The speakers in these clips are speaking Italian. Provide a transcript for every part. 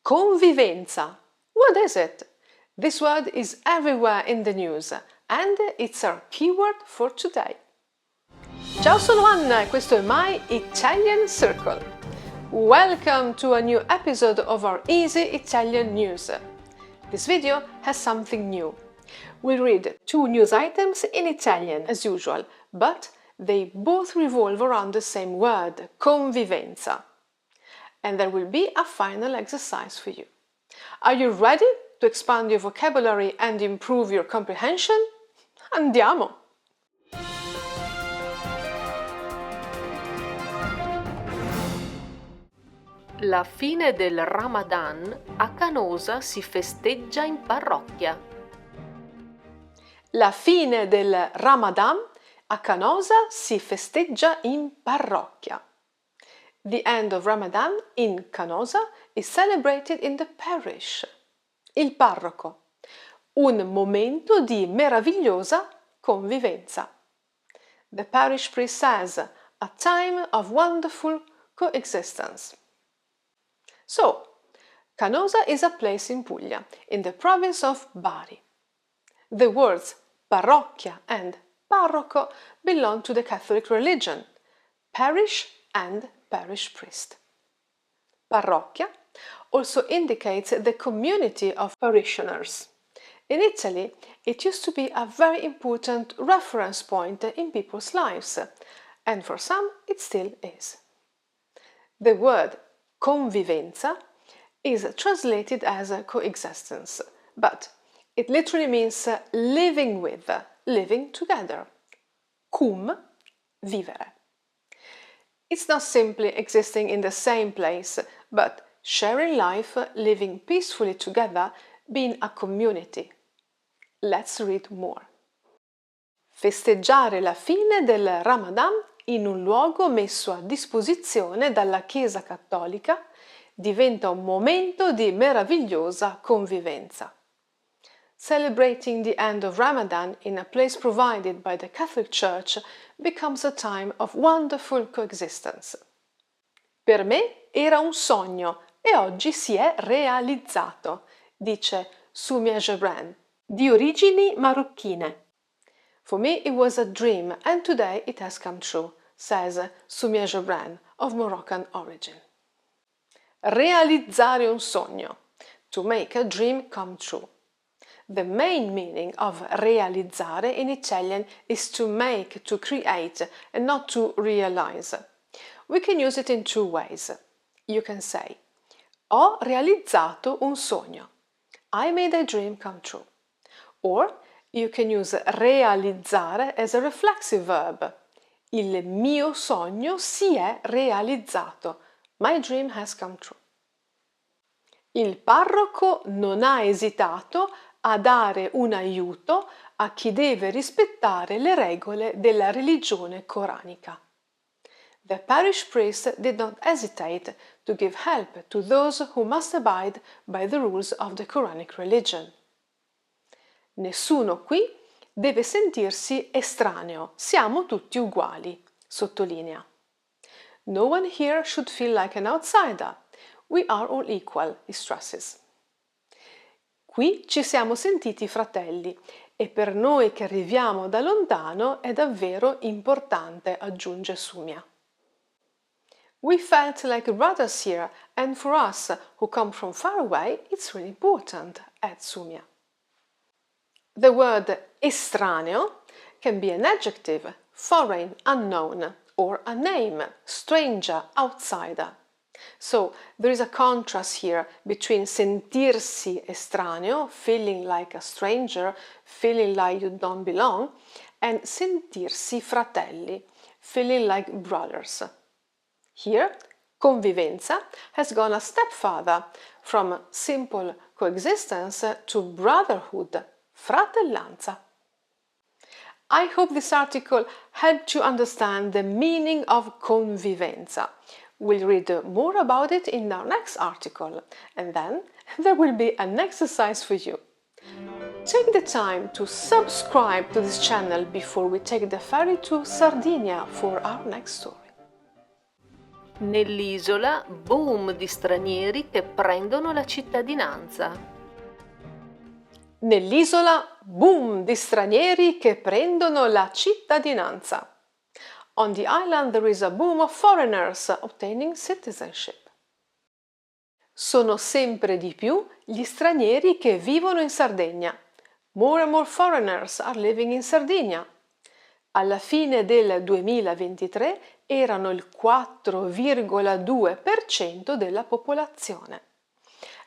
Convivenza. What is it? This word is everywhere in the news and it's our keyword for today. Ciao, sono Anna e questo è My Italian Circle. Welcome to a new episode of our Easy Italian News. This video has something new. We'll read two news items in Italian as usual, but they both revolve around the same word, convivenza. And there will be a final exercise for you. Are you ready to expand your vocabulary and improve your comprehension? Andiamo! La fine del Ramadan a Canosa si festeggia in parrocchia. La fine del Ramadan a Canosa si festeggia in parrocchia. The end of Ramadan in Canosa is celebrated in the parish. Il parroco. Un momento di meravigliosa convivenza. The parish priest says, a time of wonderful coexistence. So, Canosa is a place in Puglia, in the province of Bari. The words parrocchia and parroco belong to the Catholic religion, parish and parish priest. Parrocchia also indicates the community of parishioners. In Italy, it used to be a very important reference point in people's lives, and for some it still is. The word convivenza is translated as coexistence, but it literally means living with, living together. Cum, vivere. It's not simply existing in the same place, but sharing life, living peacefully together, being a community. Let's read more. Festeggiare la fine del Ramadan in un luogo messo a disposizione dalla Chiesa Cattolica diventa un momento di meravigliosa convivenza. Celebrating the end of Ramadan in a place provided by the Catholic Church becomes a time of wonderful coexistence. Per me era un sogno e oggi si è realizzato, dice Soumia Gebran, di origini marocchine. For me it was a dream and today it has come true, says Soumia Gebran, of Moroccan origin. Realizzare un sogno, to make a dream come true. The main meaning of realizzare in Italian is to make, to create, and not to realize. We can use it in two ways. You can say, ho realizzato un sogno. I made a dream come true. Or you can use realizzare as a reflexive verb. Il mio sogno si è realizzato. My dream has come true. Il parroco non ha esitato a dare un aiuto a chi deve rispettare le regole della religione coranica. The parish priest did not hesitate to give help to those who must abide by the rules of the Quranic religion. Nessuno qui deve sentirsi estraneo, siamo tutti uguali, sottolinea. No one here should feel like an outsider. We are all equal, he stresses. Qui ci siamo sentiti fratelli e per noi che arriviamo da lontano è davvero importante, aggiunge Soumia. We felt like brothers here and for us who come from far away it's really important, adds Soumia. The word estraneo can be an adjective, foreign, unknown, or a name, stranger, outsider. So there is a contrast here between sentirsi estraneo, feeling like a stranger, feeling like you don't belong, and sentirsi fratelli, feeling like brothers. Here, convivenza has gone a step further from simple coexistence to brotherhood, fratellanza. I hope this article helped you understand the meaning of convivenza. We'll read more about it in our next article, and then there will be an exercise for you. Take the time to subscribe to this channel before we take the ferry to Sardinia for our next story. Nell'isola, boom di stranieri che prendono la cittadinanza. Nell'isola, boom di stranieri che prendono la cittadinanza. On the island there is a boom of foreigners obtaining citizenship. Sono sempre di più gli stranieri che vivono in Sardegna. More and more foreigners are living in Sardinia. Alla fine del 2023 erano il 4,2% della popolazione.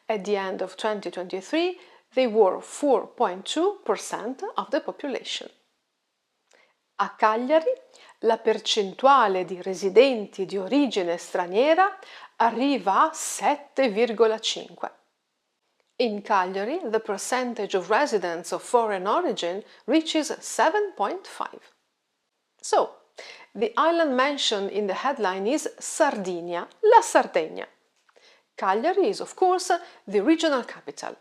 At the end of 2023, they were 4.2% of the population. A Cagliari, la percentuale di residenti di origine straniera arriva a 7,5. In Cagliari, the percentage of residents of foreign origin reaches 7.5. So, the island mentioned in the headline is Sardinia, la Sardegna. Cagliari is, of course, the regional capital.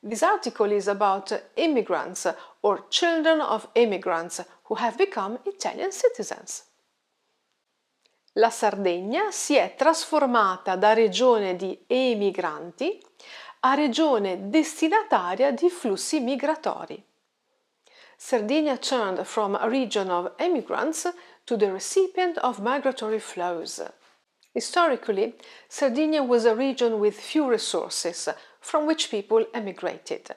This article is about immigrants or children of immigrants who have become Italian citizens. La Sardegna si è trasformata da regione di emigranti a regione destinataria di flussi migratori. Sardinia turned from a region of immigrants to the recipient of migratory flows. Historically, Sardinia was a region with few resources from which people emigrated.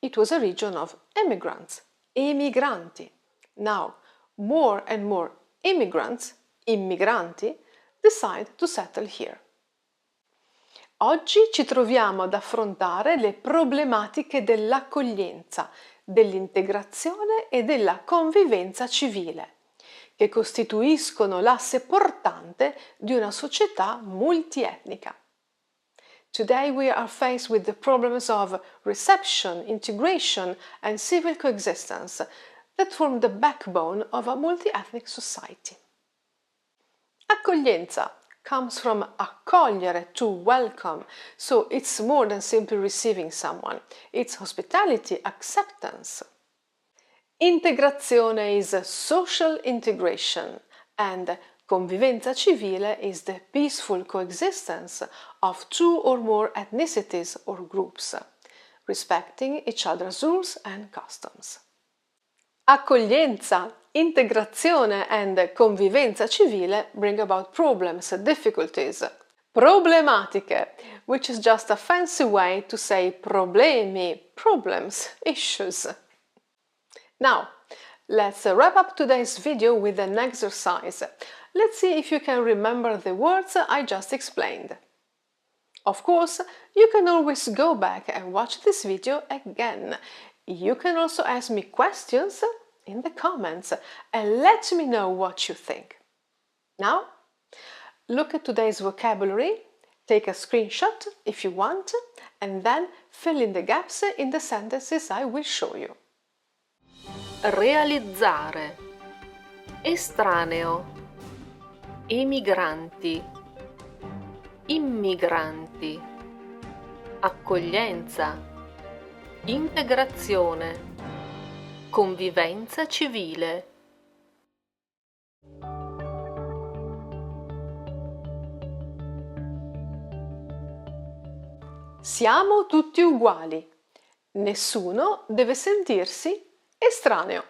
It was a region of immigrants, emigranti. Now, more and more immigrants, immigranti, decide to settle here. Oggi ci troviamo ad affrontare le problematiche dell'accoglienza, dell'integrazione e della convivenza civile, che costituiscono l'asse portante di una società multietnica. Today we are faced with the problems of reception, integration and civil coexistence that form the backbone of a multi-ethnic society. Accoglienza comes from accogliere, to welcome, so it's more than simply receiving someone. It's hospitality, acceptance. Integrazione is social integration, and convivenza civile is the peaceful coexistence of two or more ethnicities or groups, respecting each other's rules and customs. Accoglienza, integrazione and convivenza civile bring about problems, difficulties, problematiche, which is just a fancy way to say problemi, problems, issues. Now, let's wrap up today's video with an exercise. Let's see if you can remember the words I just explained. Of course, you can always go back and watch this video again. You can also ask me questions in the comments and let me know what you think. Now, look at today's vocabulary, take a screenshot if you want, and then fill in the gaps in the sentences I will show you. Realizzare. Estraneo. Emigranti. Immigranti. Accoglienza. Integrazione. Convivenza civile. Siamo tutti uguali. Nessuno deve sentirsi estraneo.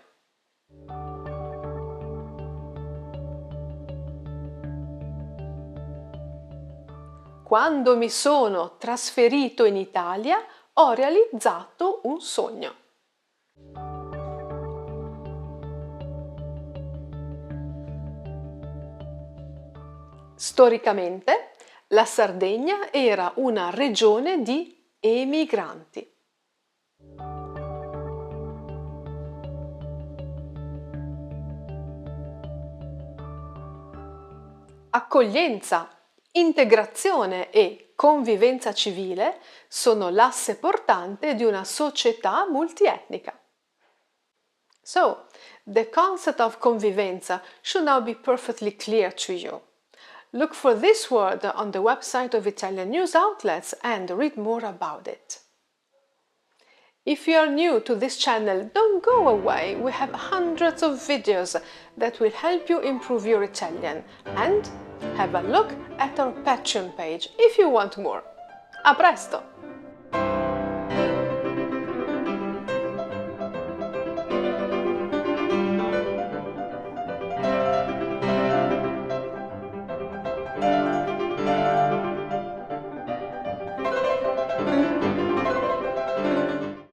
Quando mi sono trasferito in Italia, ho realizzato un sogno. Storicamente, la Sardegna era una regione di emigranti. Accoglienza, integrazione e convivenza civile sono l'asse portante di una società multietnica. So, the concept of convivenza should now be perfectly clear to you. Look for this word on the website of Italian news outlets and read more about it. If you are new to this channel, don't go away. We have hundreds of videos that will help you improve your Italian and Have a look at our Patreon page if you want more. A presto!